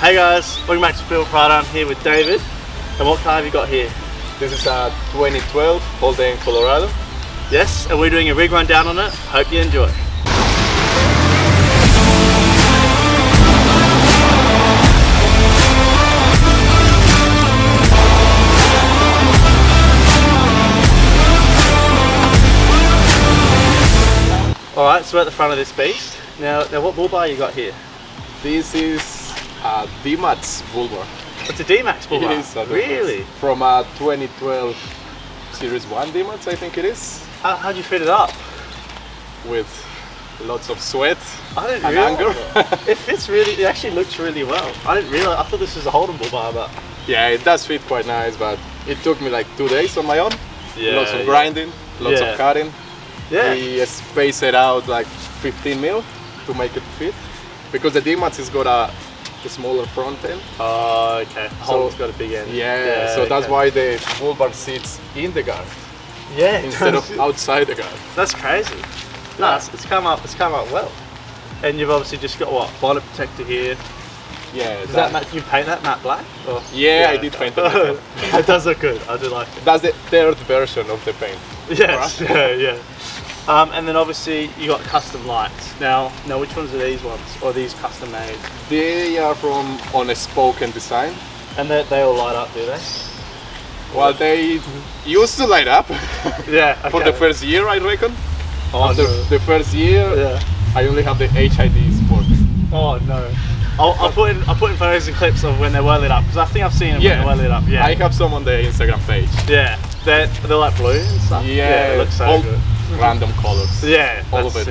Hey guys, welcome back to Build Prado. I'm here with David. And what car have you got here? This is a 2012 Holden Colorado. Yes, and we're doing a rig rundown on it. Hope you enjoy. Alright, so we're at the front of this beast. Now what bull bar you got here? This is a D-Max bull bar. It's a D-Max bull bar? It is a D-Max. Really? From a 2012 Series 1 D-Max, I think it is. How'd you fit it up? With lots of sweat and anger. anger. It fits really, it actually looks really well. I didn't realize, I thought this was a Holden bull bar, but... Yeah, it does fit quite nice, but it took me like 2 days on my own. Lots of grinding, lots of cutting. Yeah. We spaced it out like 15 mil to make it fit. Because the D-Max has got a smaller front end. Oh, okay. Holden's got a big end. Yeah, so that's why the bull bar sits in the guard. Yeah. Instead of outside the guard. That's crazy. No, it's come up well. And you've obviously just got what? Bonnet protector here. Yeah. Does that matte, you paint that matte black? Or? Yeah, I did paint it. It does look good. I do like it. That's the third version of the paint. Yes. Yeah. And then obviously you got custom lights. Now which ones are these ones? Or are these custom made? They are from On a Spoken design. And they all light up, do they? Well, they used to light up. Yeah. Okay. For the first year, I reckon. Oh, After the first year, I only have the HID Sport. Oh no. I'll put in photos and clips of when they were lit up, because I think I've seen them when they were lit up. Yeah. I have some on the Instagram page. Yeah. They're like blue and stuff. Yeah. It looks so good. Random colors. Yeah. All of it.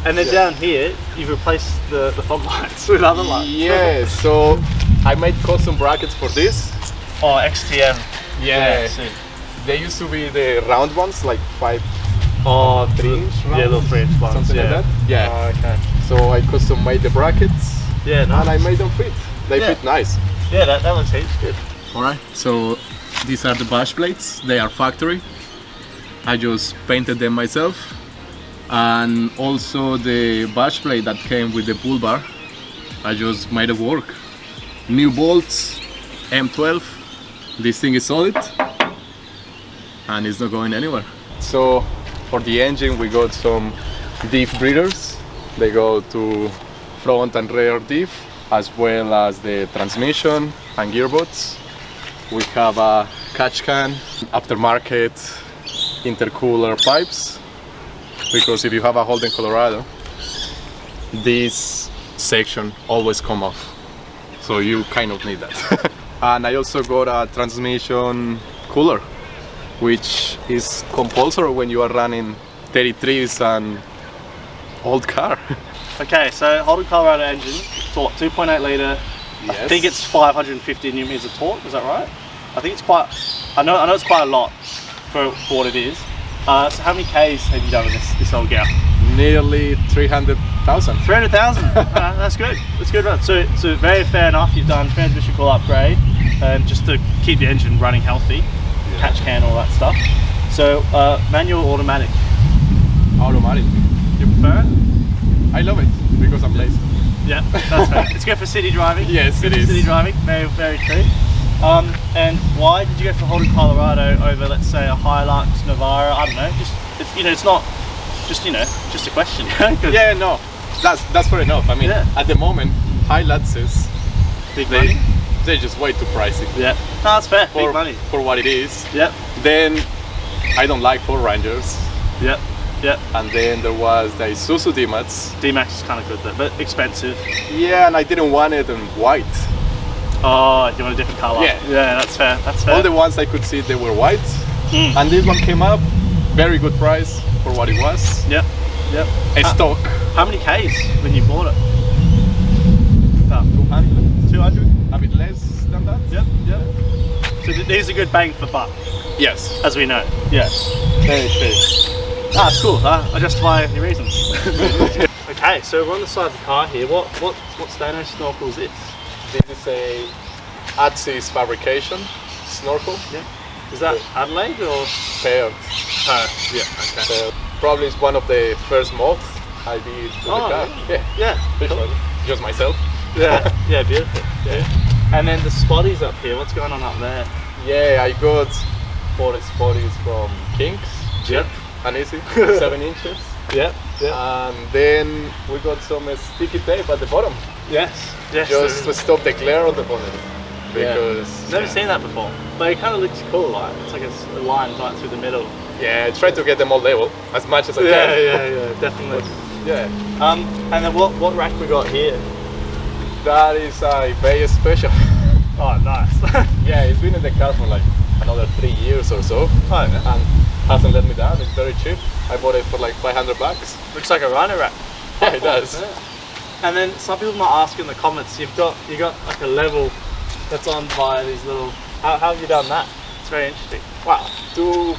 And then down here, you've replaced the fog lights with other lights. Yeah. So I made custom brackets for this. Oh, XTM. Yeah. They used to be the round ones, like 5. Oh, 3-inch rounds, little 3-inch ones. something like that. Yeah. Oh, okay. So I custom made the brackets. Yeah, nice. And I made them fit. They fit nice. Yeah, that looks heaps good. Alright, so these are the bash plates. They are factory. I just painted them myself. And also the bash plate that came with the bull bar, I just made it work. New bolts, M12. This thing is solid and it's not going anywhere. So for the engine we got some diff breathers. They go to front and rear diff, as well as the transmission and gearbox. We have a catch can, aftermarket intercooler pipes, because if you have a Holden Colorado, this section always come off, so you kind of need that. And I also got a transmission cooler, which is compulsory when you are running 33s and old car. Okay, so Holden Colorado engine, so what, 2.8 litre, Yes. I think it's 550 newton meters of torque, is that right? I think it's quite, I know it's quite a lot for what it is. So how many Ks have you done with this old gal? Nearly 300,000. 300,000, that's good, that's good run. So very fair enough, you've done transmission coil upgrade, just to keep the engine running healthy, catch can, all that stuff. So manual or automatic? Automatic. You prefer it? I love it because I'm lazy. Yeah, that's fair. It's good for city driving. Yes, it is. City driving, very true. And why did you go for Holden Colorado over, let's say, a Hilux, Navara? I don't know. It's not just a question. Yeah, no, that's fair enough. I mean, at the moment, Hiluxes, Big money. they're just way too pricey. Yeah, no, that's fair. Big money for what it is. Yep. Then I don't like Ford Rangers. Yep. And then there was the Isuzu D-Max. D-Max is kind of good though, but expensive. Yeah, and I didn't want it in white. Oh, you want a different colour? Yeah. Yeah, that's fair. That's fair. All the ones I could see, they were white. And this one came up, very good price for what it was. Yep. A stock. How many Ks when you bought it? About 200. 200? A bit less than that. Yep. So these are good bang for buck. Yes. As we know. Yes. Very true. Ah, it's cool. I justify your reasons. Okay, so we're on the side of the car here. What Stano snorkel is this? This is a Atsis fabrication snorkel. Yeah. Is that Adelaide or Perth? Perth. Yeah. Okay. So probably it's one of the first mods I did to the car. Yeah. Cool. Just myself. Yeah, beautiful. Yeah. And then the spotties up here, what's going on up there? Yeah, I got 4 spotties from Kings. Yep. And easy, 7 inches. Yep. And then we got some sticky tape at the bottom. Yes. Just to stop the glare on the bonnet. Because never seen that before, but it kind of looks cool. Like it's like a line right through the middle. yeah, try to get them all level as much as I can. Yeah, definitely. Yeah. And then what rack we got here? That is a very special. Oh, nice. Yeah, it's been in the car for like another 3 years or so. Oh, yeah. And hasn't let me down. It's very cheap. I bought it for like $500. Looks like a rhino rack. Yeah, it does. Yeah. And then some people might ask in the comments, you got like a level that's on via these little. How have you done that? It's very interesting. Wow. 2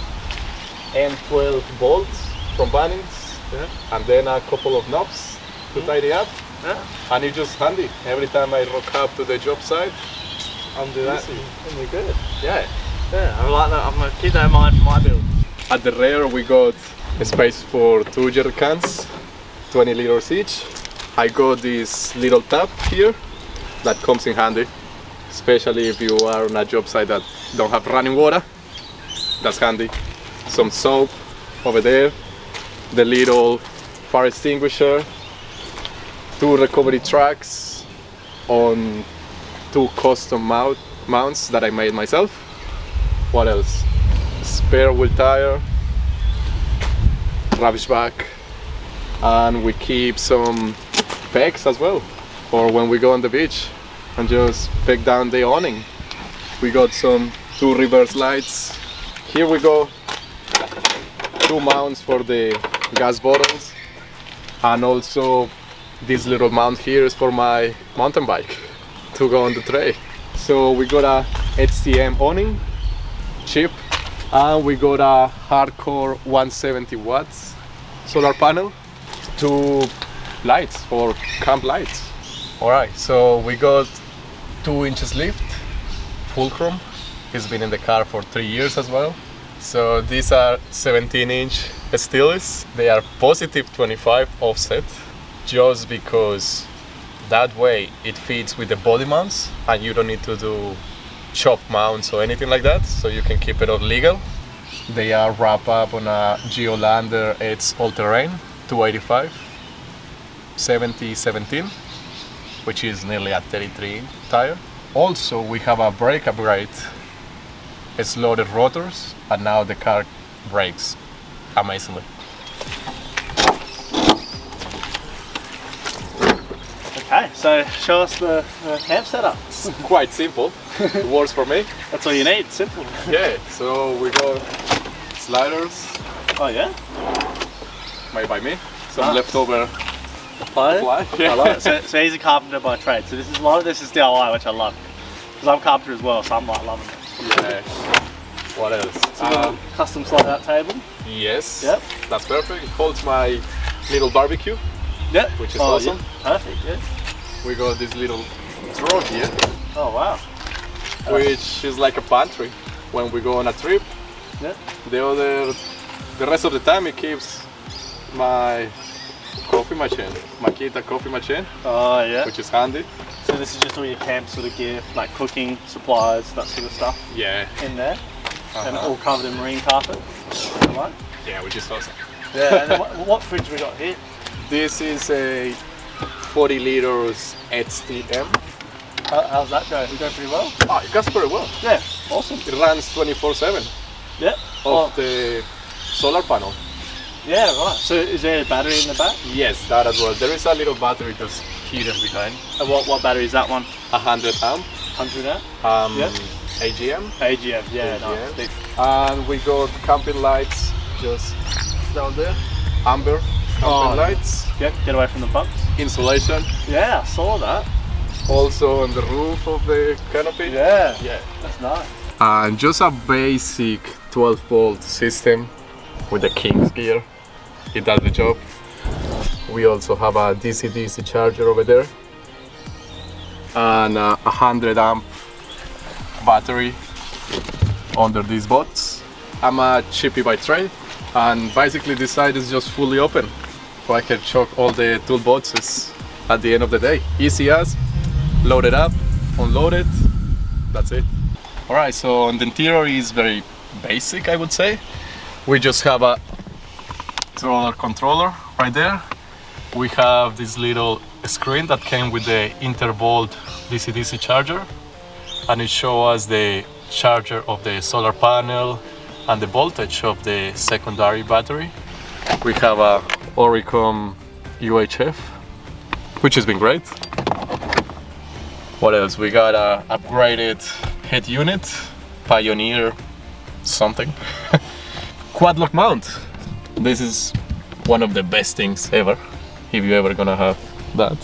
N12 bolts from Bunnings, and then a couple of knobs to tidy up. Yeah. And it's just handy. Every time I rock up to the job site, Undo that. Easy. And we're good. yeah. Yeah, I like that. I'm gonna keep that in mind for my build. At the rear we got a space for 2 jerry cans, 20 liters each. I got this little tap here that comes in handy, especially if you are on a job site that don't have running water. That's handy. Some soap over there, the little fire extinguisher, 2 recovery tracks on 2 custom mounts that I made myself. What else? Spare wheel tire, rubbish bag, and we keep some pegs as well for when we go on the beach and just peg down the awning. We got some 2 reverse lights. Here we go, 2 mounts for the gas bottles, and also this little mount here is for my mountain bike to go on the tray. So we got a HTM awning, cheap, and we got a hardcore 170 watts solar panel, 2 lights for camp lights. Alright, so we got 2 inches lift, fulcrum. It's been in the car for 3 years as well. So these are 17-inch steels. They are positive 25 offset, just because that way it fits with the body mounts and you don't need to do chop mounts or anything like that, so you can keep it all legal. They are wrapped up on a Geolander Edge all-terrain 285 70-17, which is nearly a 33 tire. Also we have a brake upgrade, it's loaded rotors, and now the car brakes amazingly. Okay, so show us the camp setup. It's quite simple. It works for me. That's all you need, simple. Yeah, so we got sliders Oh yeah? made by me, some Nice. leftover Ply? ply. I love it. So he's a carpenter by trade. So this is a lot of this is DIY, which I love. Because I'm a carpenter as well, so I'm like loving it. Yeah. What else? So we've got a custom slide out table. Yes. Yep. That's perfect. It holds my little barbecue, Yep. which is awesome. Yeah. Perfect, yeah. We got this little drawer here, Oh wow. which is like a pantry when we go on a trip. Yeah. The rest of the time it keeps my coffee machine, Makita coffee machine, Oh yeah. which is handy. So this is just all your camp sort of gear, like cooking, supplies, that sort of stuff Yeah. in there. And Uh-huh. all covered in marine carpet. Right. Yeah, which is awesome. Yeah, and then what fridge we got here? This is a 40 liters HTM. How's that going? We going pretty well? Oh, it goes very well. Yeah, awesome. It runs 24/7 Yeah. off the solar panel. Yeah, right. So is there a battery in the back? Yes, that as well. There is a little battery just hidden behind. And what battery is that one? 100 amp 100 amp? um, Yep. AGM. AGM, yeah, AGM. nice. Big. And we got camping lights just down there. Amber camping lights. Yep, get away from the bumps. Insulation. Yeah, I saw that. Also on the roof of the canopy. Yeah, Yeah. that's nice. And just a basic 12 volt system with the Kings gear. It does the job. We also have a DC-DC charger over there and a 100 amp battery under these bots. I'm a chippy by trade, and basically this side is just fully open, so I can choke all the toolboxes at the end of the day. Easy as, load it up, unload it, that's it. Alright, so the interior is very basic, I would say. We just have a throttle controller right there. We have this little screen that came with the intervolt DC-DC charger, and it shows us the charger of the solar panel and the voltage of the secondary battery. We have a Oricom UHF, which has been great. What else? We got a upgraded head unit, Pioneer something. Quad lock mount. This is one of the best things ever, if you're ever gonna have that.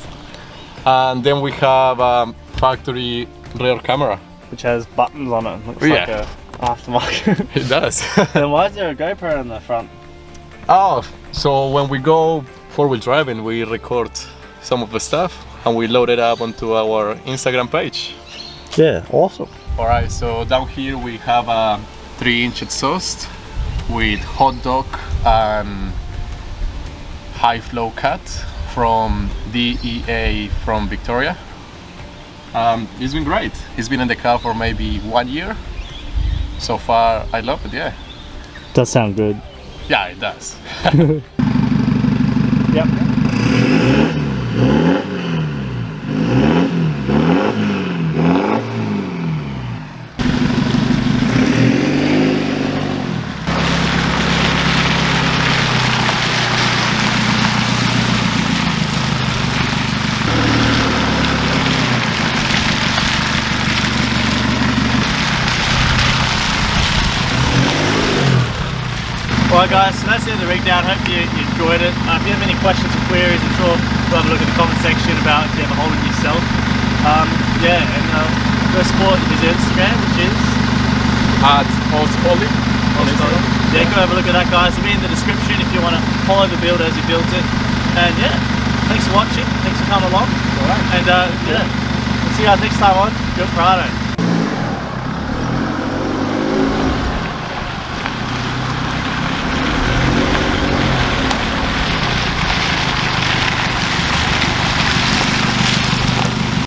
And then we have a factory rear camera. Which has buttons on it. Looks Yeah. like a aftermarket. It does. Then why is there a GoPro in the front? Oh, so when we go four-wheel driving, we record some of the stuff and we load it up onto our Instagram page. Yeah, awesome. Alright, so down here we have a 3-inch exhaust with hot dog and high flow cut from DEA from Victoria. It's been great. It's been in the car for maybe 1 year. So far, I love it, yeah. Does sound good. Yeah, it does. Yep. Alright guys, so that's the end of the rig down. Hopefully you enjoyed it. If you have any questions or queries, I'm sure you'll have a look in the comment section about if you have a Holden yourself. Yeah, and go support his Instagram, which is At Holden. yeah, go have a look at that guys. It'll be in the description if you want to follow the build as he builds it. And yeah, thanks for watching, thanks for coming along. Alright. And yeah, we'll see you guys next time on Good Prado.